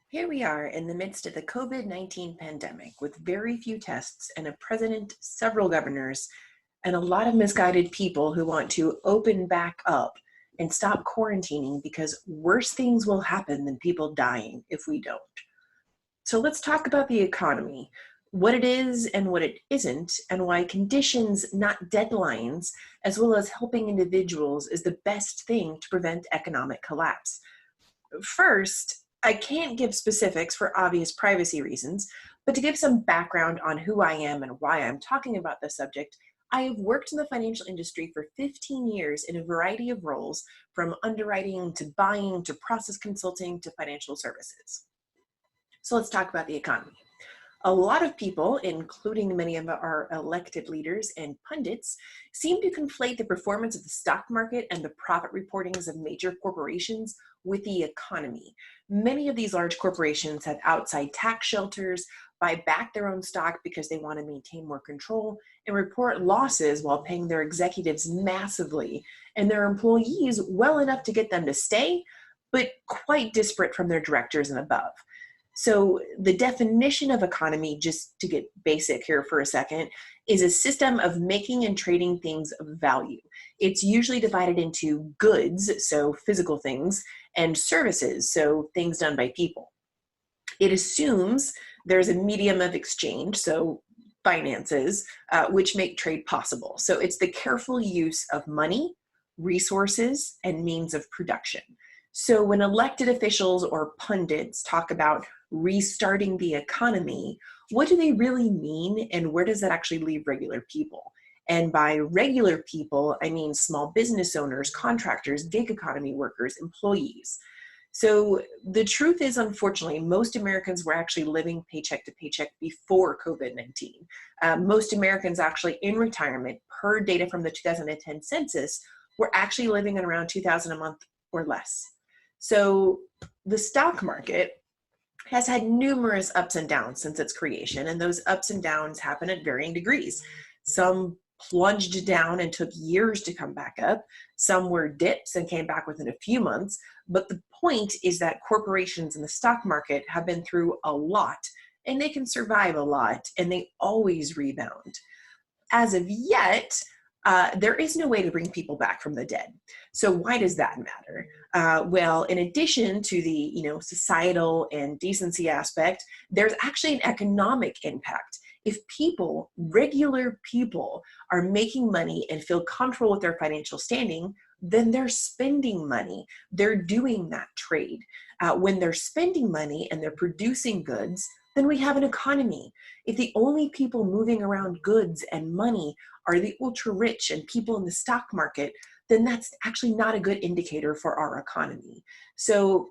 Here we are in the midst of the COVID-19 pandemic with very few tests and a president, several governors, and a lot of misguided people who want to open back up and stop quarantining because worse things will happen than people dying if we don't. So let's talk about the economy, what it is and what it isn't, and why conditions, not deadlines, as well as helping individuals is the best thing to prevent economic collapse. First, I can't give specifics for obvious privacy reasons, but to give some background on who I am and why I'm talking about this subject, I have worked in the financial industry for 15 years in a variety of roles, from underwriting to buying to process consulting to financial services. So let's talk about the economy. A lot of people, including many of our elected leaders and pundits, seem to conflate the performance of the stock market and the profit reportings of major corporations with the economy. Many of these large corporations have outside tax shelters, buy back their own stock because they want to maintain more control, and report losses while paying their executives massively and their employees well enough to get them to stay, but quite disparate from their directors and above. So the definition of economy, just to get basic here for a second, is a system of making and trading things of value. It's usually divided into goods, so physical things, and services, so things done by people. It assumes there's a medium of exchange, so finances, which make trade possible. So it's the careful use of money, resources, and means of production. So when elected officials or pundits talk about restarting the economy, what do they really mean, and where does that actually leave regular people? And by regular people, I mean small business owners, contractors, gig economy workers, employees. So the truth is, unfortunately, most Americans were actually living paycheck to paycheck before COVID-19. Most Americans actually in retirement, per data from the 2010 census, were actually living at around 2,000 a month or less. So the stock market has had numerous ups and downs since its creation, and those ups and downs happen at varying degrees. Some plunged down and took years to come back up. Some were dips and came back within a few months. But the point is that corporations in the stock market have been through a lot, and they can survive a lot, and they always rebound. As of yet, there is no way to bring people back from the dead. So why does that matter? Well, in addition to the societal and decency aspect, there's actually an economic impact. If people, regular people, are making money and feel comfortable with their financial standing, then they're spending money. They're doing that trade. When they're spending money and they're producing goods, then we have an economy. If the only people moving around goods and money are the ultra rich and people in the stock market, then that's actually not a good indicator for our economy. So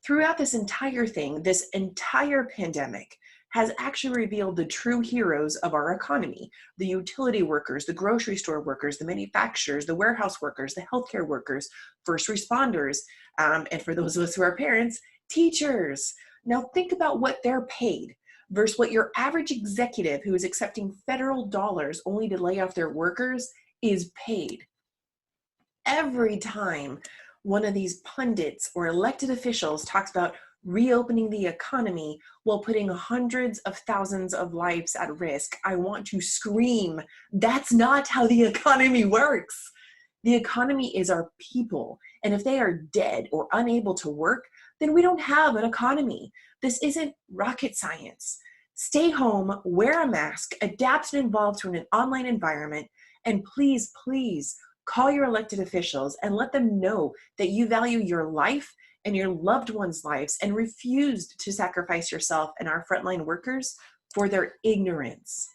throughout this entire thing, this entire pandemic has actually revealed the true heroes of our economy: the utility workers, the grocery store workers, the manufacturers, the warehouse workers, the healthcare workers, first responders, and for those of us who are parents, teachers. Now think about what they're paid versus what your average executive who is accepting federal dollars only to lay off their workers is paid. Every time one of these pundits or elected officials talks about reopening the economy while putting hundreds of thousands of lives at risk, I want to scream, that's not how the economy works. The economy is our people, and if they are dead or unable to work, then we don't have an economy. This isn't rocket science. Stay home, wear a mask, adapt and evolve to an online environment, and please, please call your elected officials and let them know that you value your life and your loved ones' lives and refused to sacrifice yourself and our frontline workers for their ignorance.